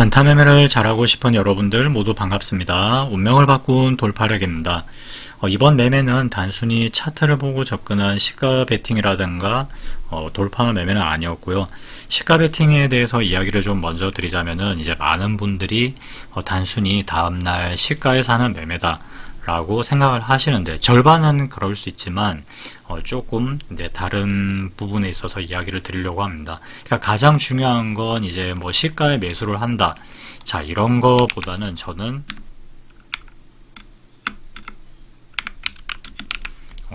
단타 매매를 잘하고 싶은 여러분들 모두 반갑습니다. 운명을 바꾼 돌파력입니다. 이번 매매는 단순히 차트를 보고 접근한 시가 베팅이라든가 돌파 매매는 아니었고요. 시가 베팅에 대해서 이야기를 좀 먼저 드리자면은 이제 많은 분들이 단순히 다음날 시가에 사는 매매다 라고 생각을 하시는데, 절반은 그럴 수 있지만 조금 이제 다른 부분에 있어서 이야기를 드리려고 합니다. 그러니까 가장 중요한 건 이제 뭐 시가에 매수를 한다, 자 이런 거보다는 저는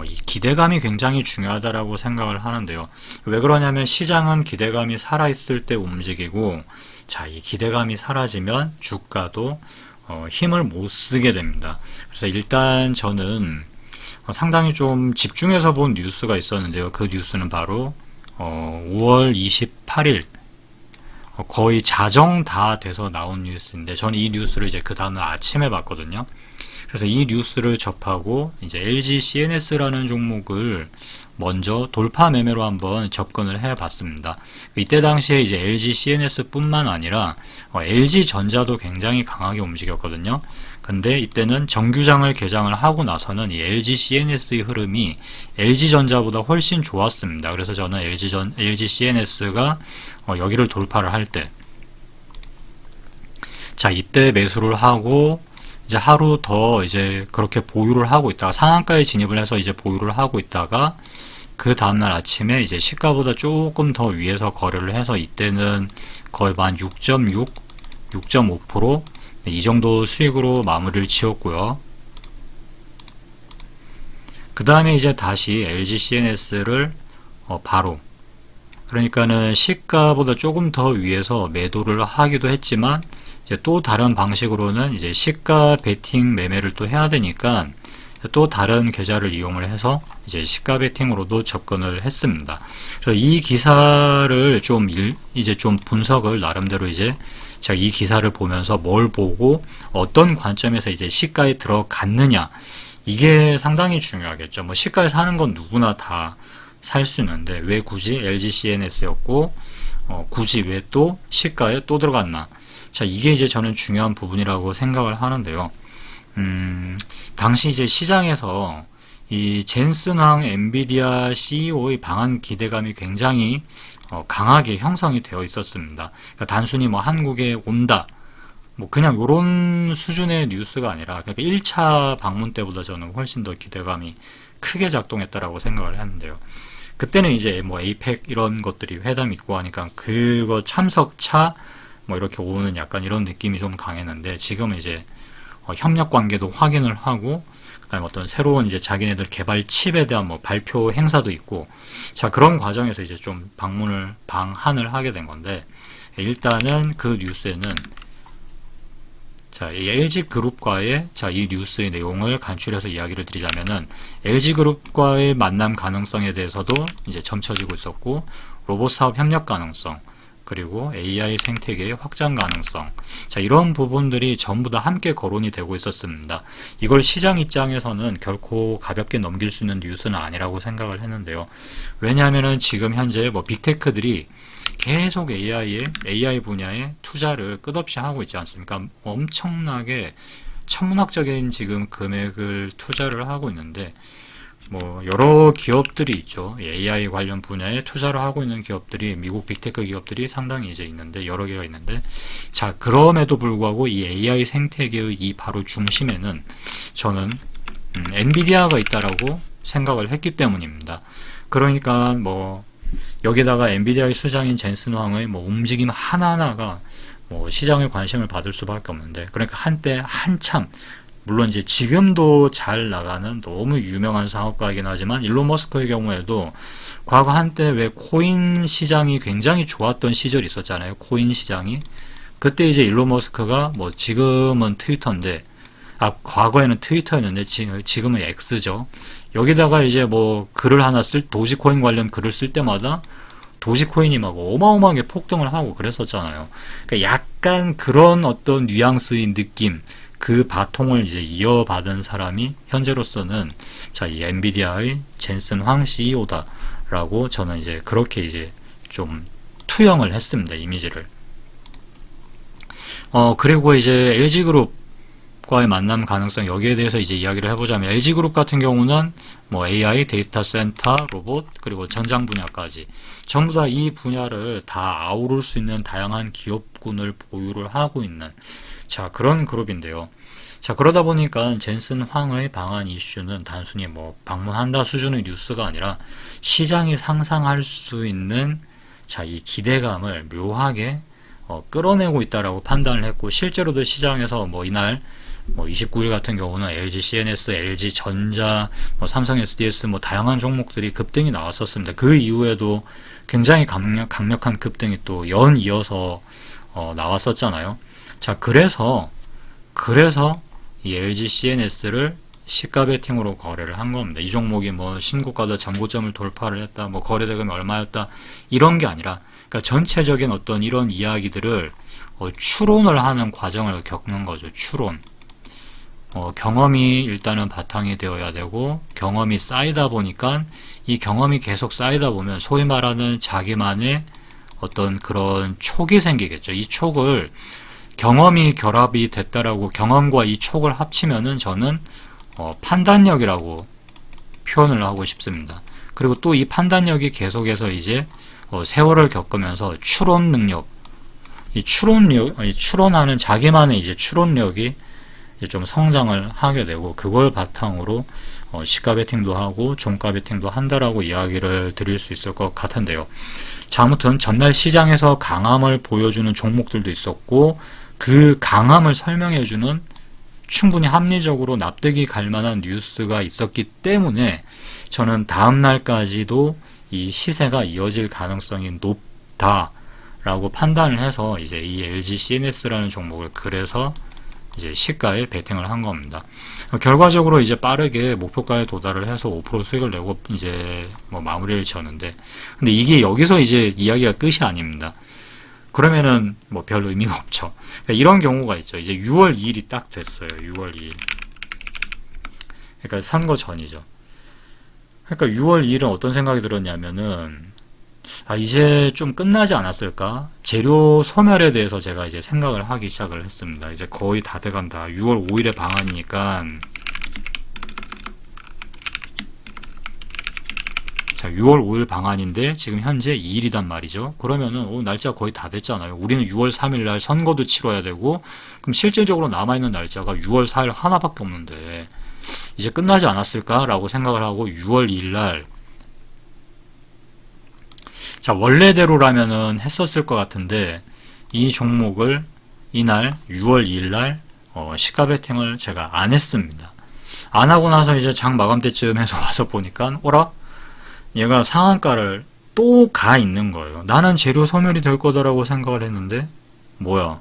이 기대감이 굉장히 중요하다라고 생각을 하는데요. 왜 그러냐면 시장은 기대감이 살아있을 때 움직이고, 자 이 기대감이 사라지면 주가도 힘을 못 쓰게 됩니다. 그래서 일단 저는 상당히 좀 집중해서 본 뉴스가 있었는데요. 그 뉴스는 바로 5월 28일 거의 자정 다 돼서 나온 뉴스인데, 저는 이 뉴스를 이제 그 다음날 아침에 봤거든요. 그래서 이 뉴스를 접하고 이제 LG CNS라는 종목을 먼저 돌파 매매로 한번 접근을 해 봤습니다. 이때 당시에 이제 LG CNS 뿐만 아니라 LG 전자도 굉장히 강하게 움직였거든요. 근데 이때는 정규장을 개장을 하고 나서는 이 LG CNS의 흐름이 LG 전자보다 훨씬 좋았습니다. 그래서 저는 LG CNS가 여기를 돌파를 할 때, 자 이때 매수를 하고 이제 하루 더 이제 그렇게 보유를 하고 있다가 상한가에 진입을 해서 이제 보유를 하고 있다가, 그 다음날 아침에 이제 시가보다 조금 더 위에서 거래를 해서 이때는 거의 한 6.6, 6.5% 이 정도 수익으로 마무리를 지었고요. 그 다음에 이제 다시 LG CNS를 바로, 그러니까는 시가보다 조금 더 위에서 매도를 하기도 했지만, 이제 또 다른 방식으로는 이제 시가 베팅 매매를 또 해야 되니까 또 다른 계좌를 이용을 해서 이제 시가 베팅으로도 접근을 했습니다. 그래서 이 기사를 이제 좀 분석을 나름대로 이제 제가 이 기사를 보면서 뭘 보고 어떤 관점에서 이제 시가에 들어갔느냐, 이게 상당히 중요하겠죠. 뭐 시가에 사는 건 누구나 다 살 수 있는데 왜 굳이 LG CNS였고 굳이 왜 또 시가에 또 들어갔나, 자 이게 이제 저는 중요한 부분이라고 생각을 하는데요. 당시 이제 시장에서 이 젠슨 황 엔비디아 CEO의 방한 기대감이 굉장히 강하게 형성이 되어 있었습니다. 그러니까 단순히 뭐 한국에 온다, 뭐 그냥 이런 수준의 뉴스가 아니라, 그러니까 1차 방문 때보다 저는 훨씬 더 기대감이 크게 작동했다라고 생각을 했는데요. 그때는 이제 뭐 에이펙 이런 것들이 회담 있고 하니까 그거 참석차 뭐 이렇게 오는 약간 이런 느낌이 좀 강했는데, 지금은 이제 협력 관계도 확인을 하고, 그다음에 어떤 새로운 이제 자기네들 개발 칩에 대한 뭐 발표 행사도 있고, 자 그런 과정에서 이제 좀 방한을 하게 된 건데, 일단은 그 뉴스에는 자 이 LG 그룹과의 이 뉴스의 내용을 간추려서 이야기를 드리자면은, LG 그룹과의 만남 가능성에 대해서도 이제 점쳐지고 있었고, 로봇 사업 협력 가능성, 그리고 AI 생태계의 확장 가능성, 자 이런 부분들이 전부 다 함께 거론이 되고 있었습니다. 이걸 시장 입장에서는 결코 가볍게 넘길 수 있는 뉴스는 아니라고 생각을 했는데요. 왜냐하면은 지금 현재 뭐 빅테크들이 계속 AI 분야에 투자를 끝없이 하고 있지 않습니까? 엄청나게 천문학적인 지금 금액을 투자를 하고 있는데, 뭐 여러 기업들이 있죠. AI 관련 분야에 투자를 하고 있는 기업들이, 미국 빅테크 기업들이 상당히 이제 있는데, 여러 개가 있는데, 자 그럼에도 불구하고 이 AI 생태계의 이 바로 중심에는 저는 엔비디아가 있다라고 생각을 했기 때문입니다. 그러니까 뭐 여기다가 엔비디아의 수장인 젠슨 황의 뭐 움직임 하나하나가 뭐 시장의 관심을 받을 수밖에 없는데, 그러니까 한때 한참, 물론 이제 지금도 잘 나가는 너무 유명한 사업가이긴 하지만, 일론 머스크의 경우에도 과거 한때 왜 코인 시장이 굉장히 좋았던 시절이 있었잖아요. 코인 시장이. 그때 이제 일론 머스크가 뭐 지금은 트위터인데, 과거에는 트위터였는데 지금은 X죠. 여기다가 이제 뭐 글을 하나 도지코인 관련 글을 쓸 때마다 도지코인이 막 어마어마하게 폭등을 하고 그랬었잖아요. 그러니까 약간 그런 어떤 뉘앙스의 느낌, 그 바통을 이제 이어받은 사람이 현재로서는 이 엔비디아의 젠슨 황 CEO다라고 저는 이제 그렇게 이제 좀 투영을 했습니다, 이미지를. 그리고 이제 LG그룹과의 만남 가능성 여기에 대해서 이제 이야기를 해보자면 LG그룹 같은 경우는 뭐 AI, 데이터 센터, 로봇, 그리고 전장 분야까지 전부 다 이 분야를 다 아우를 수 있는 다양한 기업군을 보유를 하고 있는 자, 그런 그룹인데요. 자, 그러다 보니까 젠슨 황의 방한 이슈는 단순히 뭐 방문한다 수준의 뉴스가 아니라 시장이 상상할 수 있는 자, 이 기대감을 묘하게 끌어내고 있다라고 판단을 했고, 실제로도 시장에서 뭐 이날 뭐 29일 같은 경우는 LG CNS, LG 전자, 뭐 삼성 SDS 뭐 다양한 종목들이 급등이 나왔었습니다. 그 이후에도 굉장히 강력한 급등이 또 연이어서 나왔었잖아요. 자, 그래서 이 LG CNS를 시가 베팅으로 거래를 한 겁니다. 이 종목이 뭐 신고가다 전고점을 돌파를 했다, 뭐 거래 대금이 얼마였다, 이런 게 아니라, 그러니까 전체적인 어떤 이런 이야기들을 추론을 하는 과정을 겪는 거죠. 추론. 경험이 일단은 바탕이 되어야 되고, 경험이 쌓이다 보니까 이 경험이 계속 쌓이다 보면 소위 말하는 자기만의 어떤 그런 촉이 생기겠죠. 이 촉을 경험이 결합이 됐다라고, 경험과 이 촉을 합치면은 저는 판단력이라고 표현을 하고 싶습니다. 그리고 또 이 판단력이 계속해서 이제 세월을 겪으면서 추론 능력, 이 추론하는 자기만의 이제 추론력이 이제 좀 성장을 하게 되고, 그걸 바탕으로 시가 베팅도 하고 종가 베팅도 한다라고 이야기를 드릴 수 있을 것 같은데요. 자, 아무튼 전날 시장에서 강함을 보여주는 종목들도 있었고, 그 강함을 설명해주는 충분히 합리적으로 납득이 갈 만한 뉴스가 있었기 때문에 저는 다음 날까지도 이 시세가 이어질 가능성이 높다라고 판단을 해서 이제 이 LG CNS라는 종목을 그래서 이제 시가에 베팅을 한 겁니다. 결과적으로 이제 빠르게 목표가에 도달을 해서 5% 수익을 내고 이제 뭐 마무리를 지었는데, 근데 이게 여기서 이제 이야기가 끝이 아닙니다. 그러면은 뭐 별 의미가 없죠. 그러니까 이런 경우가 있죠. 이제 6월 2일이 딱 됐어요. 6월 2일. 그러니까 선거 전이죠. 그러니까 6월 2일은 어떤 생각이 들었냐면은, 이제 좀 끝나지 않았을까? 재료 소멸에 대해서 제가 이제 생각을 하기 시작을 했습니다. 이제 거의 다 돼간다. 6월 5일에 방한이니까, 자, 6월 5일 방한인데 지금 현재 2일이단 말이죠. 그러면은 날짜 거의 다 됐잖아요. 우리는 6월 3일 날 선거도 치러야 되고, 그럼 실질적으로 남아있는 날짜가 6월 4일 하나밖에 없는데 이제 끝나지 않았을까라고 생각을 하고 6월 2일 날, 자, 원래대로라면은 했었을 것 같은데 이 종목을 이날 6월 2일 날 시가 베팅을 제가 안 했습니다. 안 하고 나서 이제 장 마감 때쯤 해서 와서 보니까 어라? 얘가 상한가를 또 가 있는 거예요. 나는 재료 소멸이 될 거다라고 생각을 했는데 뭐야?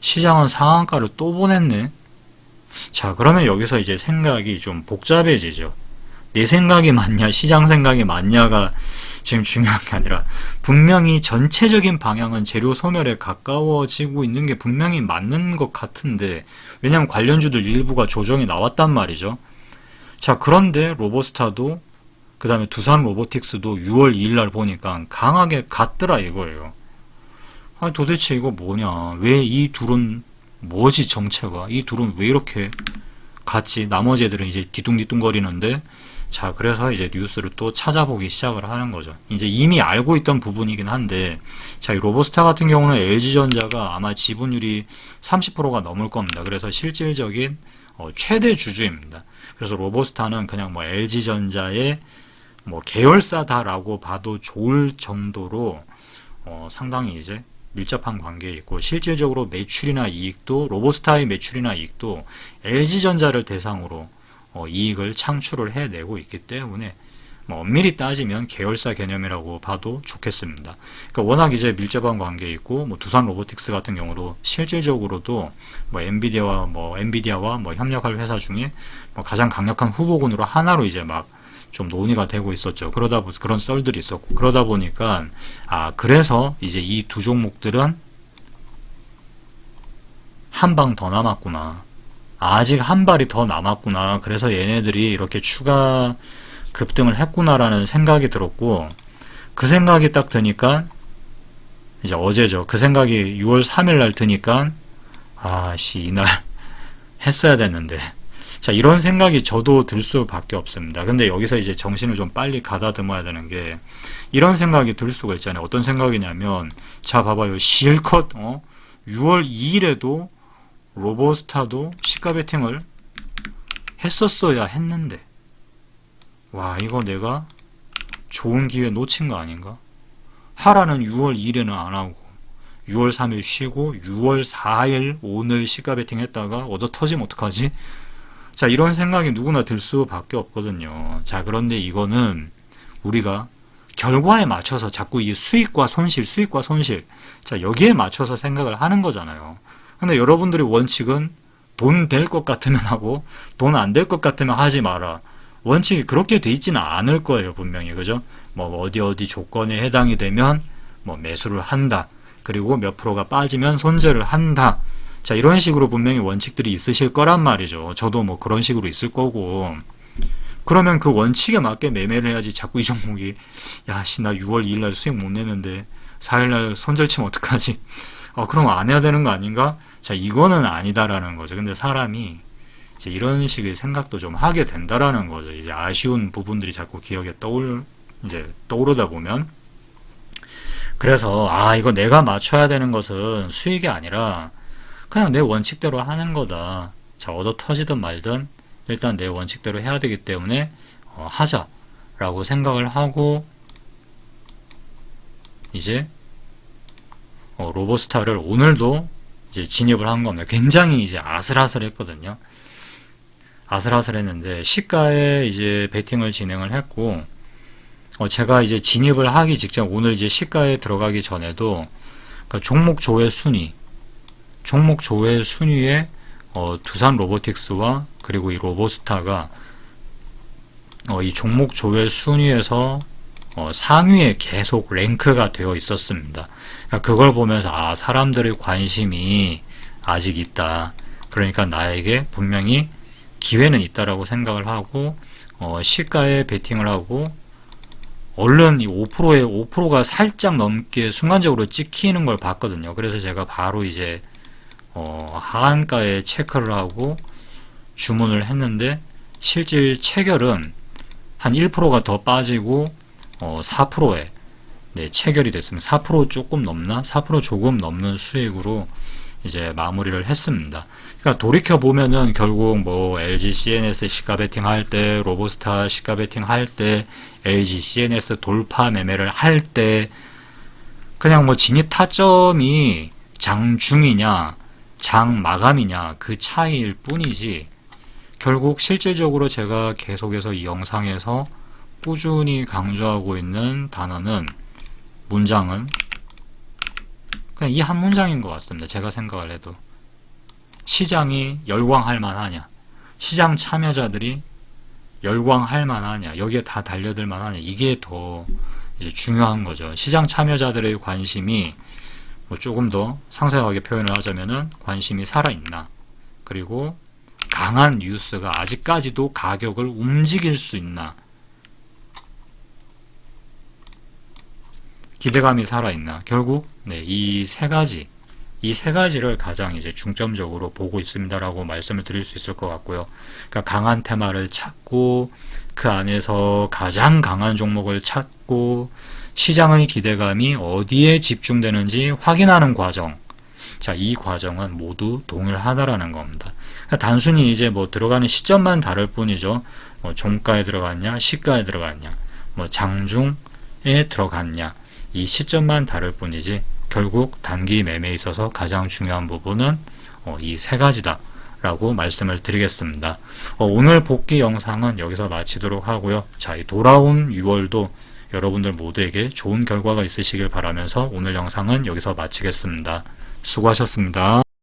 시장은 상한가를 또 보냈네. 자, 그러면 여기서 이제 생각이 좀 복잡해지죠. 내 생각이 맞냐, 시장 생각이 맞냐가 지금 중요한 게 아니라, 분명히 전체적인 방향은 재료 소멸에 가까워지고 있는 게 분명히 맞는 것 같은데, 왜냐면 관련주들 일부가 조정이 나왔단 말이죠. 자, 그런데 로보스타도 그 다음에 두산 로보틱스도 6월 2일 날 보니까 강하게 갔더라 이거예요. 도대체 이거 뭐냐, 왜 이 둘은 뭐지, 정체가 이 둘은 왜 이렇게 같이, 나머지 애들은 이제 뒤뚱뒤뚱거리는데. 자, 그래서 이제 뉴스를 또 찾아보기 시작을 하는 거죠. 이제 이미 알고 있던 부분이긴 한데, 자, 이 로보스타 같은 경우는 LG전자가 아마 지분율이 30%가 넘을 겁니다. 그래서 실질적인 최대 주주입니다. 그래서 로보스타는 그냥 뭐 LG전자의 뭐 계열사다라고 봐도 좋을 정도로 상당히 이제 밀접한 관계에 있고, 실질적으로 매출이나 이익도, 로보스타의 매출이나 이익도 LG전자를 대상으로 이익을 창출을 해내고 있기 때문에 뭐 엄밀히 따지면 계열사 개념이라고 봐도 좋겠습니다. 그러니까 워낙 이제 밀접한 관계에 있고, 뭐 두산 로보틱스 같은 경우도 실질적으로도 뭐 엔비디아와 뭐 협력할 회사 중에 뭐 가장 강력한 후보군으로 하나로 이제 막 좀 논의가 되고 있었죠. 그런 썰들이 있었고, 그러다 보니까 그래서 이제 이 두 종목들은 한 방 더 남았구나, 아직 한 발이 더 남았구나, 그래서 얘네들이 이렇게 추가 급등을 했구나라는 생각이 들었고, 그 생각이 딱 드니까 이제 어제죠. 그 생각이 6월 3일 날 드니까 아씨, 이날 했어야 됐는데. 자, 이런 생각이 저도 들 수밖에 없습니다. 근데 여기서 이제 정신을 좀 빨리 가다듬어야 되는 게, 이런 생각이 들 수가 있잖아요. 어떤 생각이냐면, 자, 봐봐요. 실컷, 6월 2일에도 로보스타도 시가 베팅을 했었어야 했는데, 와, 이거 내가 좋은 기회 놓친 거 아닌가? 하라는 6월 2일에는 안 하고, 6월 3일 쉬고, 6월 4일 오늘 시가 베팅 했다가 얻어 터지면 어떡하지? 자, 이런 생각이 누구나 들 수밖에 없거든요. 자, 그런데 이거는 우리가 결과에 맞춰서 자꾸 이 수익과 손실, 수익과 손실, 자, 여기에 맞춰서 생각을 하는 거잖아요. 근데 여러분들의 원칙은 돈 될 것 같으면 하고, 돈 안 될 것 같으면 하지 마라. 원칙이 그렇게 돼 있지는 않을 거예요, 분명히. 그죠? 뭐, 어디 조건에 해당이 되면, 뭐, 매수를 한다. 그리고 몇 프로가 빠지면 손절을 한다. 자, 이런 식으로 분명히 원칙들이 있으실 거란 말이죠. 저도 뭐 그런 식으로 있을 거고. 그러면 그 원칙에 맞게 매매를 해야지. 자꾸 이 종목이, 야, 씨, 나 6월 2일날 수익 못 내는데 4일날 손절 치면 어떡하지? 그럼 안 해야 되는 거 아닌가? 자, 이거는 아니다라는 거죠. 근데 사람이 이제 이런 식의 생각도 좀 하게 된다라는 거죠. 이제 아쉬운 부분들이 자꾸 기억에 떠오르다 보면. 그래서, 이거 내가 맞춰야 되는 것은 수익이 아니라 그냥 내 원칙대로 하는 거다. 자, 얻어 터지든 말든 일단 내 원칙대로 해야 되기 때문에 하자라고 생각을 하고 이제 로보스타를 오늘도 이제 진입을 한 겁니다. 굉장히 이제 아슬아슬했거든요. 아슬아슬했는데 시가에 이제 베팅을 진행을 했고 제가 이제 진입을 하기 직전 오늘 이제 시가에 들어가기 전에도 그러니까 종목 조회 순위에 두산 로보틱스와 그리고 이 로보스타가 이 종목 조회 순위에서 상위에 계속 랭크가 되어 있었습니다. 그러니까 그걸 보면서 사람들의 관심이 아직 있다. 그러니까 나에게 분명히 기회는 있다라고 생각을 하고 시가에 베팅을 하고 얼른 이 5%가 살짝 넘게 순간적으로 찍히는 걸 봤거든요. 그래서 제가 바로 이제 하한가에 체크를 하고 주문을 했는데 실질 체결은 한 1%가 더 빠지고 4%에 체결이 됐습니다. 4% 조금 넘나? 4% 조금 넘는 수익으로 이제 마무리를 했습니다. 그러니까 돌이켜 보면은 결국 뭐 LG CNS 시가 베팅 할 때, 로보스타 시가 베팅 할 때, LG CNS 돌파 매매를 할 때 그냥 뭐 진입 타점이 장중이냐 장 마감이냐 그 차이일 뿐이지 결국 실질적으로 제가 계속해서 이 영상에서 꾸준히 강조하고 있는 단어는 문장은 그냥 이 한 문장인 것 같습니다. 제가 생각을 해도 시장이 열광할 만하냐, 시장 참여자들이 열광할 만하냐, 여기에 다 달려들 만하냐, 이게 더 이제 중요한 거죠. 시장 참여자들의 관심이 뭐 조금 더 상세하게 표현을 하자면은 관심이 살아있나, 그리고 강한 뉴스가 아직까지도 가격을 움직일 수 있나, 기대감이 살아있나. 결국 이 세 가지를 가장 이제 중점적으로 보고 있습니다라고 말씀을 드릴 수 있을 것 같고요. 그러니까 강한 테마를 찾고 그 안에서 가장 강한 종목을 찾고 시장의 기대감이 어디에 집중되는지 확인하는 과정. 자, 이 과정은 모두 동일하다라는 겁니다. 그러니까 단순히 이제 뭐 들어가는 시점만 다를 뿐이죠. 뭐 종가에 들어갔냐, 시가에 들어갔냐, 뭐 장중에 들어갔냐, 이 시점만 다를 뿐이지 결국 단기 매매에 있어서 가장 중요한 부분은 이 세 가지다 라고 말씀을 드리겠습니다. 오늘 복귀 영상은 여기서 마치도록 하고요. 자, 이 돌아온 6월도 여러분들 모두에게 좋은 결과가 있으시길 바라면서 오늘 영상은 여기서 마치겠습니다. 수고하셨습니다.